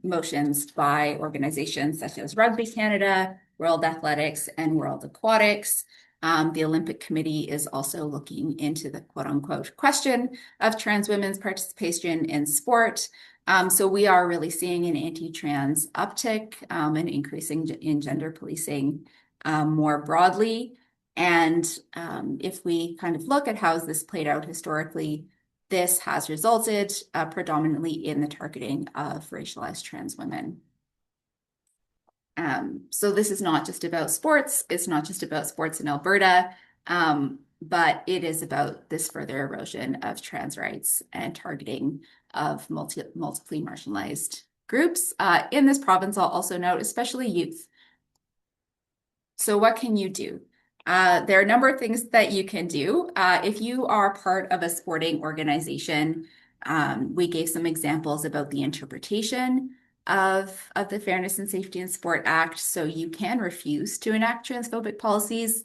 motions by organizations such as Rugby Canada, World Athletics, and World Aquatics. The Olympic Committee is also looking into the quote unquote question of trans women's participation in sport. So we are really seeing an anti-trans uptick and increasing in gender policing more broadly. And if we kind of look at how this played out historically, This has resulted predominantly in the targeting of racialized trans women. So this is not just about sports. It's not just about sports in Alberta, but it is about this further erosion of trans rights and targeting of multiply marginalized groups in this province. I'll also note, especially youth. So what can you do? There are a number of things that you can do. If you are part of a sporting organization, we gave some examples about the interpretation of the Fairness and Safety in Sport Act. So you can refuse to enact transphobic policies.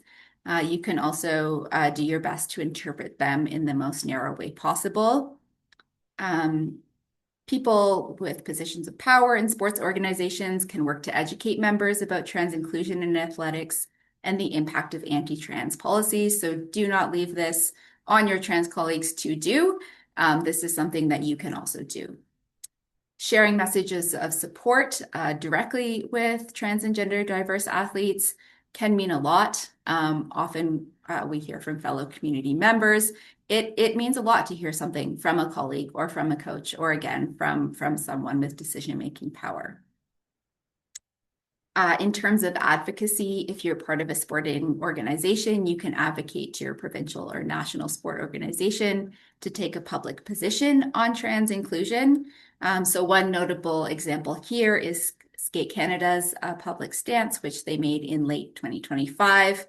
You can also do your best to interpret them in the most narrow way possible. People with positions of power in sports organizations can work to educate members about trans inclusion in athletics and the impact of anti-trans policies. So do not leave this on your trans colleagues to do. This is something that you can also do. Sharing messages of support directly with trans and gender diverse athletes can mean a lot. Often we hear from fellow community members. It means a lot to hear something from a colleague or from a coach, or again, from someone with decision-making power. In terms of advocacy, if you're part of a sporting organization, you can advocate to your provincial or national sport organization to take a public position on trans inclusion. So one notable example here is Skate Canada's public stance, which they made in late 2025,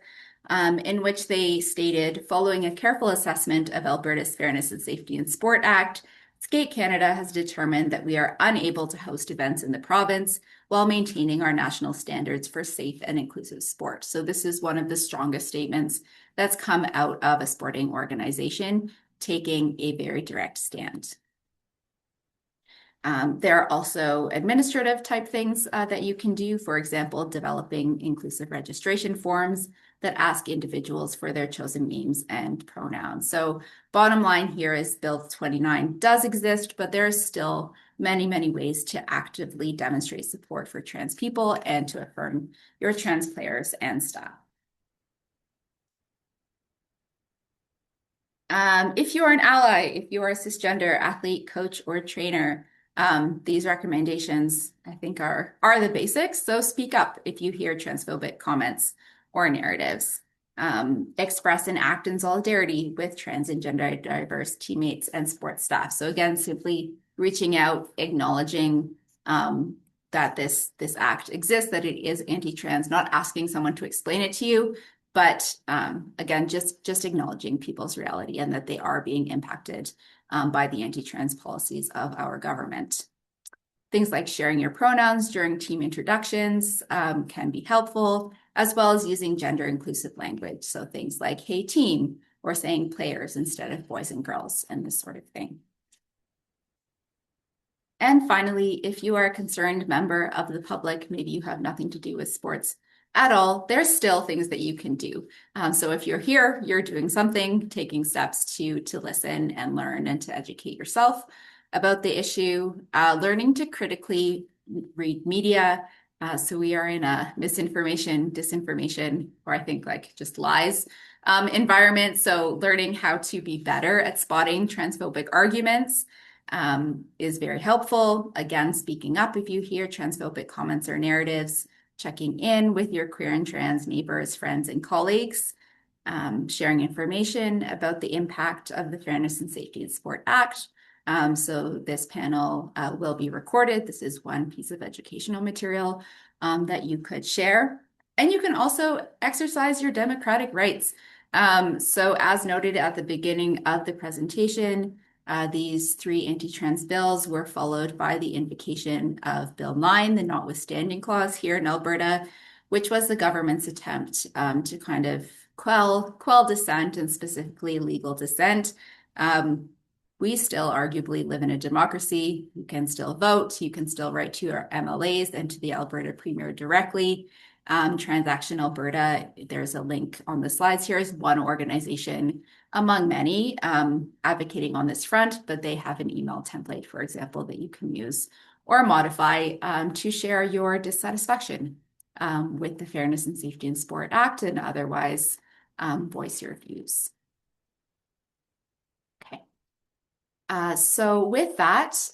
in which they stated, following a careful assessment of Alberta's Fairness and Safety in Sport Act, Skate Canada has determined that we are unable to host events in the province while maintaining our national standards for safe and inclusive sport. So this is one of the strongest statements that's come out of a sporting organization, taking a very direct stand. There are also administrative type things that you can do. For example, developing inclusive registration forms that ask individuals for their chosen names and pronouns. So bottom line here is Bill 29 does exist, but there are still many, many ways to actively demonstrate support for trans people and to affirm your trans players and staff. If you are an ally, if you are a cisgender athlete, coach, or trainer, these recommendations, I think, are the basics. So speak up if you hear transphobic comments or narratives. Express and act in solidarity with trans and gender diverse teammates and sports staff. So again, simply reaching out, acknowledging that this act exists, that it is anti-trans, not asking someone to explain it to you, but again, just acknowledging people's reality and that they are being impacted by the anti-trans policies of our government. Things like sharing your pronouns during team introductions can be helpful, as well as using gender inclusive language. So things like, hey team, or saying players instead of boys and girls, and this sort of thing. And finally, if you are a concerned member of the public, maybe you have nothing to do with sports at all, there's still things that you can do. So if you're here, you're doing something, taking steps to listen and learn and to educate yourself about the issue, learning to critically read media. So we are in a misinformation, disinformation, or I think like just lies environment. So learning how to be better at spotting transphobic arguments is very helpful. Again, speaking up if you hear transphobic comments or narratives, checking in with your queer and trans neighbors, friends, and colleagues, sharing information about the impact of the Fairness and Safety in Sport Act. So this panel will be recorded. This is one piece of educational material that you could share. And you can also exercise your democratic rights. So as noted at the beginning of the presentation, these three anti-trans bills were followed by the invocation of Bill 9, the notwithstanding clause here in Alberta, which was the government's attempt to kind of quell dissent and specifically legal dissent. We still arguably live in a democracy. You can still vote. You can still write to your MLAs and to the Alberta Premier directly. Transaction Alberta, there's a link on the slides here, is one organization among many advocating on this front, but they have an email template, for example, that you can use or modify to share your dissatisfaction with the Fairness and Safety in Sport Act and otherwise voice your views. Okay. So with that,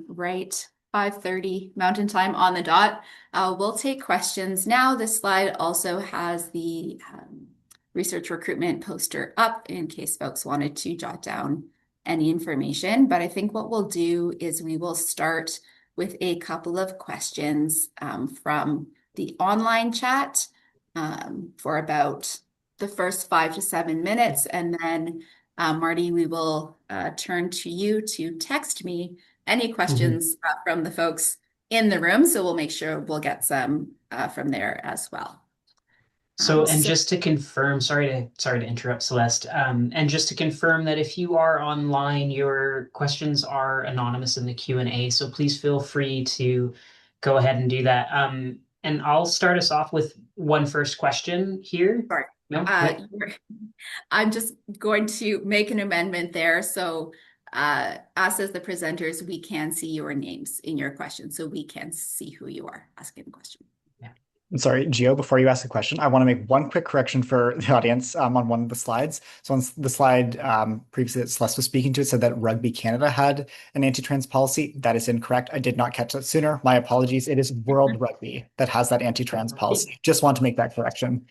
right 5:30 Mountain Time on the dot, we'll take questions now. This slide also has the research recruitment poster up in case folks wanted to jot down any information. But I think what we'll do is we will start with a couple of questions from the online chat for about the first 5 to 7 minutes, and then Marty, we will turn to you to text me any Mhm. questions from the folks in the room. So we'll make sure we'll get some from there as well. So, and So just to confirm, sorry to interrupt, Celeste. And just to confirm that if you are online, your questions are anonymous in the Q&A. So please feel free to go ahead and do that. And I'll start us off with one first question here. sorry. No? Uh, Yep. I'm just going to make an amendment there. So us as the presenters, we can see your names in your question. So we can see who you are asking the question. Yeah. I'm sorry, Gio, before you ask a question, I want to make one quick correction for the audience on one of the slides. So on the slide previously that Celeste was speaking to, it said that Rugby Canada had an anti-trans policy. That is incorrect. I did not catch that sooner. My apologies. It is World Rugby that has that anti-trans policy. Just want to make that correction.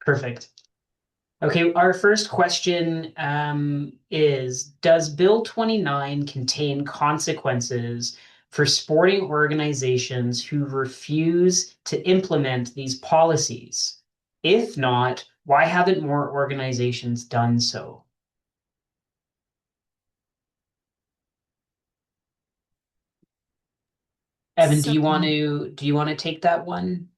Perfect. Okay, our first question is, does Bill 29 contain consequences for sporting organizations who refuse to implement these policies? If not, why haven't more organizations done so? Evan, So do you want to take that one?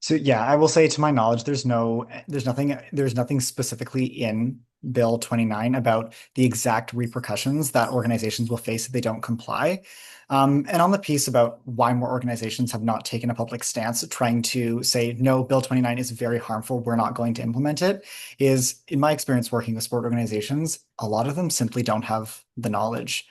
So yeah, I will say to my knowledge, there's nothing specifically in Bill 29 about the exact repercussions that organizations will face if they don't comply. And on the piece about why more organizations have not taken a public stance trying to say, no, Bill 29 is very harmful, we're not going to implement it, is in my experience working with sport organizations, a lot of them simply don't have the knowledge.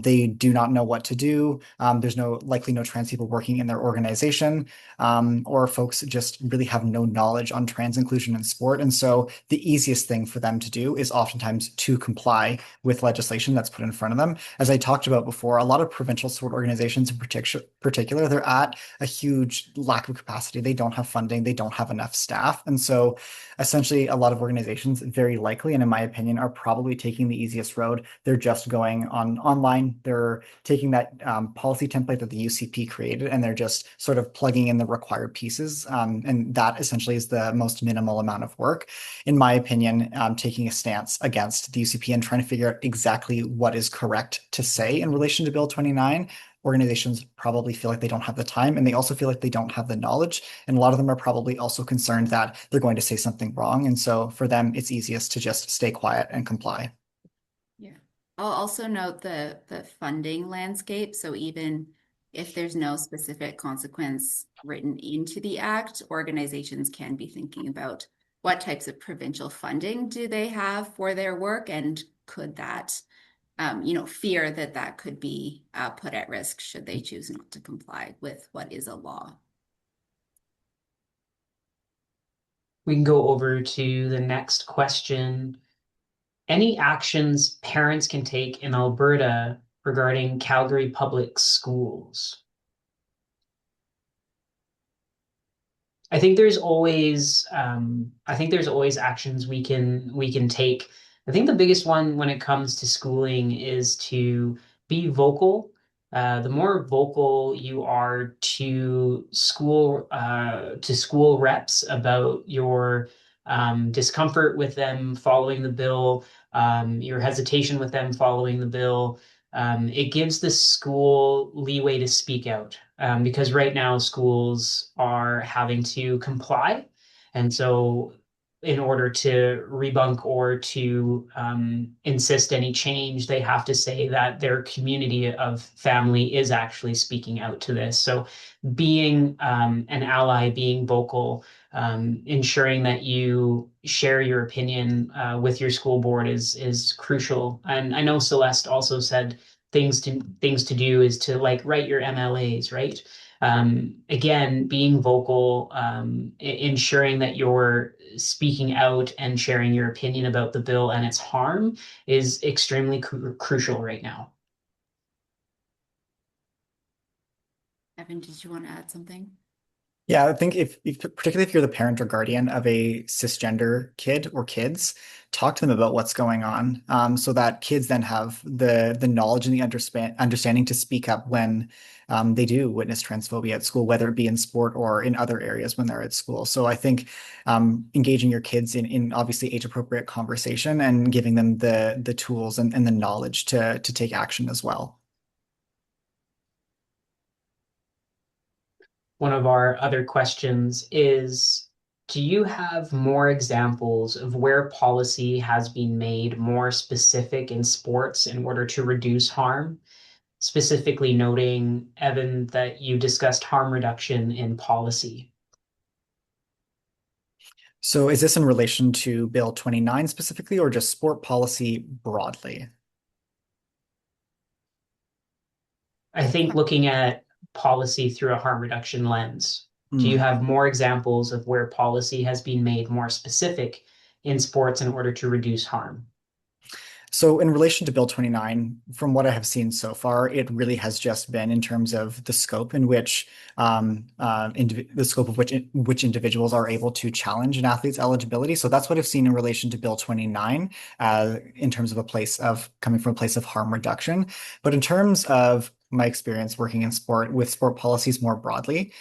They do not know what to do. There's likely no trans people working in their organization, or folks just really have no knowledge on trans inclusion in sport. And so the easiest thing for them to do is oftentimes to comply with legislation that's put in front of them. As I talked about before, a lot of provincial sport organizations in particular, they're at a huge lack of capacity. They don't have funding, they don't have enough staff. And so essentially a lot of organizations very likely, and in my opinion, are probably taking the easiest road. They're just going online. They're taking that policy template that the UCP created, and they're just sort of plugging in the required pieces. And that essentially is the most minimal amount of work. In my opinion, taking a stance against the UCP and trying to figure out exactly what is correct to say in relation to Bill 29, organizations probably feel like they don't have the time, and they also feel like they don't have the knowledge. And a lot of them are probably also concerned that they're going to say something wrong. And so for them, it's easiest to just stay quiet and comply. yeah, I'll also note the funding landscape. So even if there's no specific consequence written into the act, organizations can be thinking about what types of provincial funding do they have for their work, and could that, fear that that could be put at risk should they choose not to comply with what is a law. We can go over to the next question. Any actions parents can take in Alberta regarding Calgary public schools? I think there's always actions we can take. I think the biggest one when it comes to schooling is to be vocal. The more vocal you are to school reps about your discomfort with them following the bill, your hesitation with them following the bill, it gives the school leeway to speak out, because right now schools are having to comply. And so, in order to rebunk or to insist any change, they have to say that their community of family is actually speaking out to this. So, being an ally, being vocal, ensuring that you share your opinion with your school board is crucial. And I know Celeste also said things to do is to like write your MLAs, right? Again, being vocal, ensuring that you're speaking out and sharing your opinion about the bill and its harm is extremely crucial right now. Evan, did you want to add something? Yeah, I think particularly if you're the parent or guardian of a cisgender kid or kids, talk to them about what's going on, so that kids then have the knowledge and the understanding to speak up when they do witness transphobia at school, whether it be in sport or in other areas when they're at school. So I think engaging your kids in obviously age appropriate conversation and giving them the tools and the knowledge to take action as well. One of our other questions is, do you have more examples of where policy has been made more specific in sports in order to reduce harm? Specifically noting, Evan, that you discussed harm reduction in policy. So is this in relation to Bill 29 specifically, or just sport policy broadly? I think looking at policy through a harm reduction lens, do you Hmm. have more examples of where policy has been made more specific in sports in order to reduce harm? So in relation to Bill 29, from what I have seen so far, it really has just been in terms of the scope in which the scope of which individuals are able to challenge an athlete's eligibility. So that's what I've seen in relation to Bill 29, in terms of a place of coming from a place of harm reduction. But in terms of my experience working in sport with sport policies more broadly,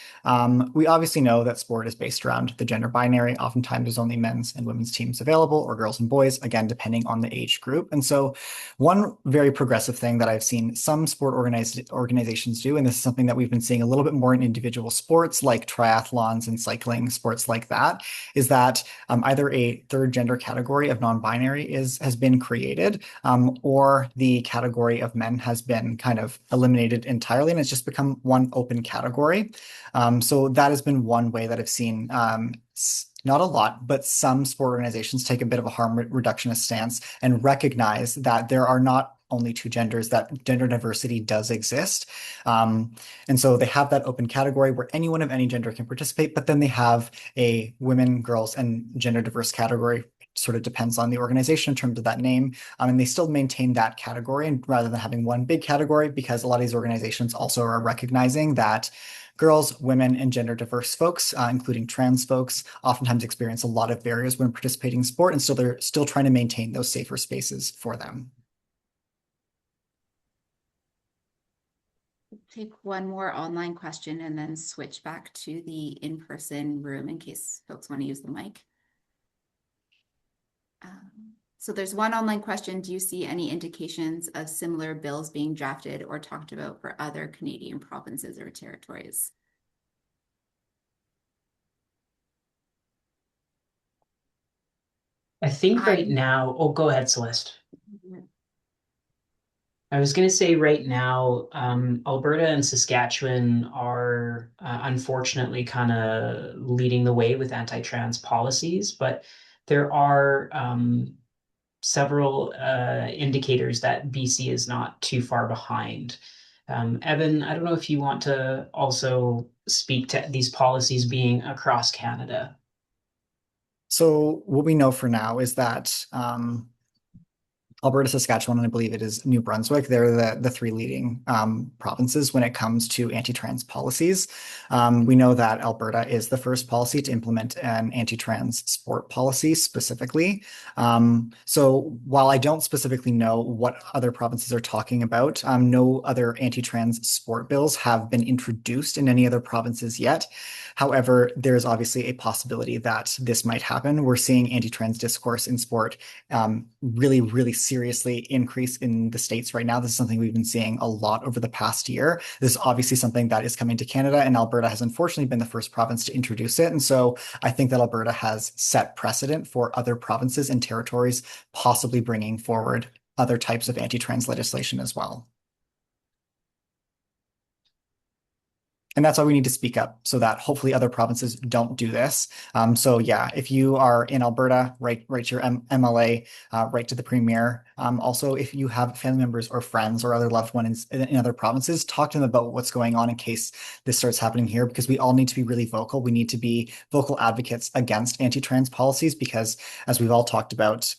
we obviously know that sport is based around the gender binary. Oftentimes, there's only men's and women's teams available, or girls and boys, again, depending on the age group. And so, one very progressive thing that I've seen some organizations do, and this is something that we've been seeing a little bit more in individual sports like triathlons and cycling, sports like that, is that either a third gender category of non-binary has been created, or the category of men has been kind of eliminated entirely, and it's just become one open category. So that has been one way that I've seen, not a lot, but some sport organizations take a bit of a harm reductionist stance and recognize that there are not only two genders, that gender diversity does exist. And so they have that open category where anyone of any gender can participate, but then they have a women, girls, and gender diverse category. Sort of depends on the organization in terms of that name. And they still maintain that category, and rather than having one big category, because a lot of these organizations also are recognizing that girls, women, and gender diverse folks, including trans folks, oftentimes experience a lot of barriers when participating in sport, and so they're still trying to maintain those safer spaces for them. Take one more online question and then switch back to the in-person room in case folks want to use the mic. So there's one online question. Do you see any indications of similar bills being drafted or talked about for other Canadian provinces or territories? I think right now, oh, go ahead, Celeste. Yeah. I was going to say right now, Alberta and Saskatchewan are unfortunately kind of leading the way with anti-trans policies, but there are several indicators that BC is not too far behind. Evan, I don't know if you want to also speak to these policies being across Canada. So what we know for now is that Alberta, Saskatchewan, and I believe it is New Brunswick. They're the three leading provinces when it comes to anti-trans policies. We know that Alberta is the first policy to implement an anti-trans sport policy specifically. So while I don't specifically know what other provinces are talking about, no other anti-trans sport bills have been introduced in any other provinces yet. However, there is obviously a possibility that this might happen. We're seeing anti-trans discourse in sport really, really seriously increase in the States right now. This is something we've been seeing a lot over the past year. This is obviously something that is coming to Canada, and Alberta has unfortunately been the first province to introduce it. And so I think that Alberta has set precedent for other provinces and territories possibly bringing forward other types of anti-trans legislation as well. And that's why we need to speak up so that hopefully other provinces don't do this. So yeah, if you are in Alberta, write your MLA, write to the premier. Also, if you have family members or friends or other loved ones in other provinces, talk to them about what's going on in case this starts happening here, because we all need to be really vocal. We need to be vocal advocates against anti-trans policies because, as we've all talked about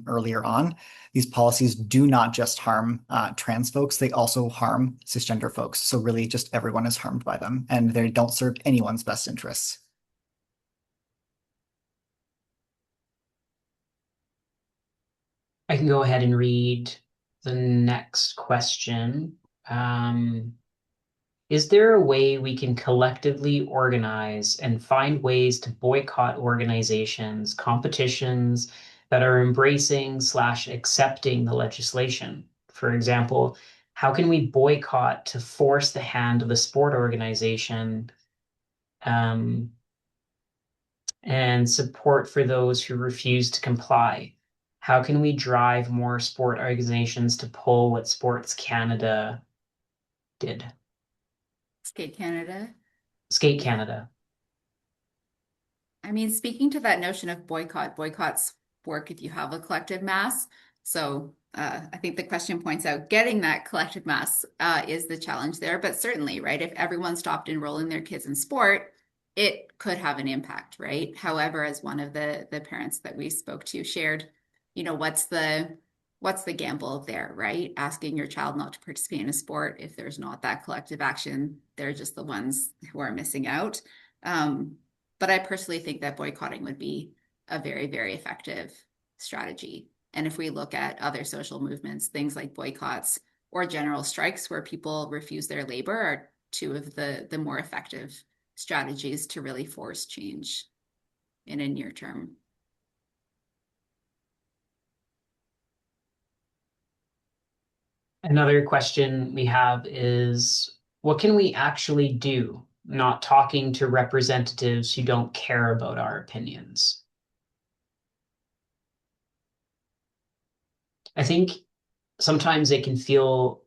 earlier on, these policies do not just harm trans folks, they also harm cisgender folks. So really just everyone is harmed by them and they don't serve anyone's best interests. I can go ahead and read the next question. Is there a way we can collectively organize and find ways to boycott organizations, competitions that are embracing slash accepting the legislation? For example, how can we boycott to force the hand of the sport organization, um, and support for those who refuse to comply? How can we drive more sport organizations to pull what Sports Canada did? Skate Canada. Skate Yeah. Canada. I mean, speaking to that notion of boycotts work if you have a collective mass. So I think the question points out getting that collective mass is the challenge there. But certainly, right, if everyone stopped enrolling their kids in sport, it could have an impact, right? However, as one of the parents that we spoke to shared, what's the gamble there, right? Asking your child not to participate in a sport if there's not that collective action, they're just the ones who are missing out. But I personally think that boycotting would be a very, very effective strategy. And if we look at other social movements, things like boycotts or general strikes where people refuse their labor are two of the more effective strategies to really force change in a near term. Another question we have is, what can we actually do? Not talking to representatives who don't care about our opinions. I think sometimes it can feel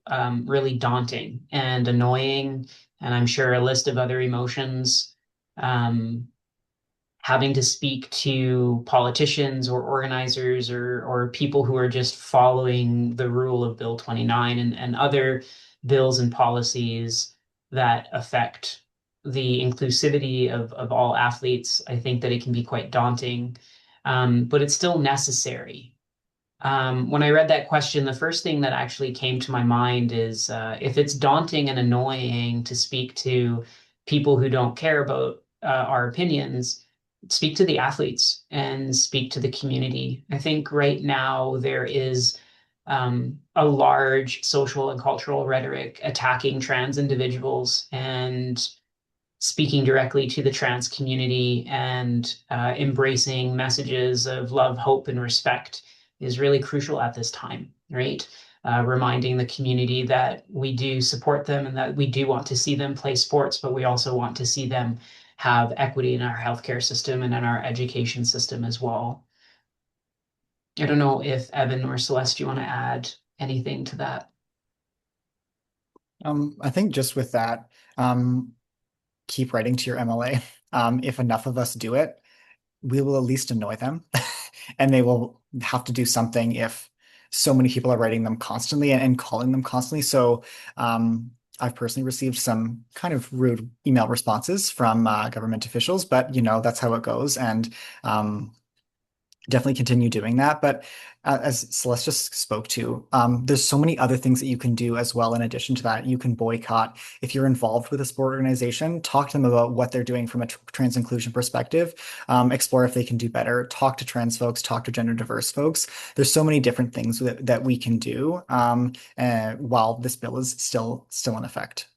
really daunting and annoying, and I'm sure a list of other emotions. Having to speak to politicians or organizers or people who are just following the rule of Bill 29 and other bills and policies that affect the inclusivity of all athletes. I think that it can be quite daunting, but it's still necessary. When I read that question, the first thing that actually came to my mind is if it's daunting and annoying to speak to people who don't care about our opinions, speak to the athletes and speak to the community. I think right now there is a large social and cultural rhetoric attacking trans individuals and speaking directly to the trans community and embracing messages of love, hope, and respect is really crucial at this time, right? Reminding the community that we do support them and that we do want to see them play sports, but we also want to see them have equity in our healthcare system and in our education system as well. I don't know if Evan or Celeste, you want to add anything to that? I think just with that, keep writing to your MLA. If enough of us do it, we will at least annoy them and they will have to do something if so many people are writing them constantly and calling them constantly. So I've personally received some kind of rude email responses from government officials, but that's how it goes. And definitely continue doing that. But as Celeste just spoke to, there's so many other things that you can do as well. In addition to that, you can boycott. If you're involved with a sport organization, talk to them about what they're doing from a trans inclusion perspective. Explore if they can do better. Talk to trans folks. Talk to gender diverse folks. There's so many different things that we can do while this bill is still in effect.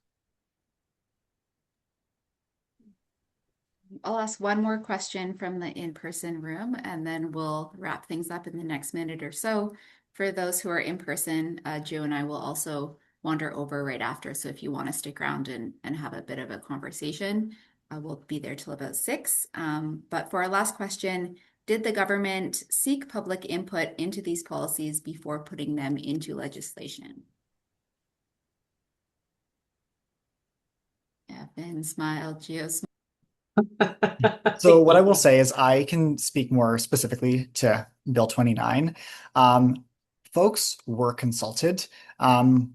I'll ask one more question from the in-person room, and then we'll wrap things up in the next minute or so. For those who are in person, Joe and I will also wander over right after. So if you want to stick around and have a bit of a conversation, we'll be there till about 6. But for our last question, did the government seek public input into these policies before putting them into legislation? Evan smile, Geo smile. So what I will say is I can speak more specifically to Bill 29. Folks were consulted. Um,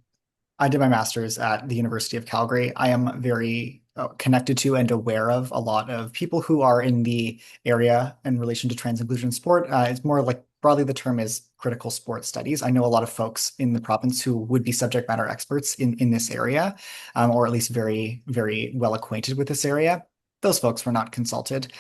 I did my master's at the University of Calgary. I am very connected to and aware of a lot of people who are in the area in relation to trans inclusion sport. It's more like broadly the term is critical sports studies. I know a lot of folks in the province who would be subject matter experts in this area, or at least very, very well acquainted with this area. Those folks were not consulted.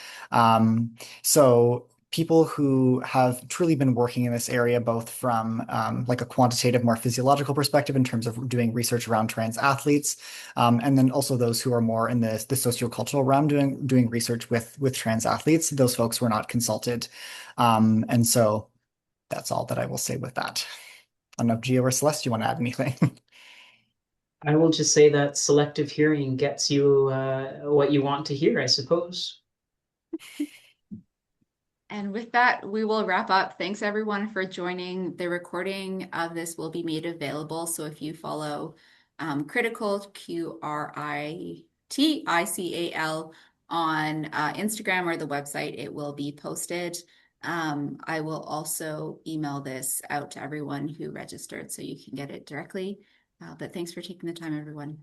So people who have truly been working in this area, both from like a quantitative, more physiological perspective in terms of doing research around trans athletes, and then also those who are more in the sociocultural realm doing research with trans athletes. Those folks were not consulted, and so that's all that I will say with that. I don't know if Gio or Celeste, you want to add anything? I will just say that selective hearing gets you what you want to hear, I suppose. And with that, we will wrap up. Thanks everyone for joining. The recording of this will be made available. So if you follow Critical, QRITICAL on Instagram or the website, it will be posted. I will also email this out to everyone who registered so you can get it directly. But thanks for taking the time, everyone.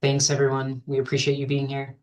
Thanks, everyone. We appreciate you being here.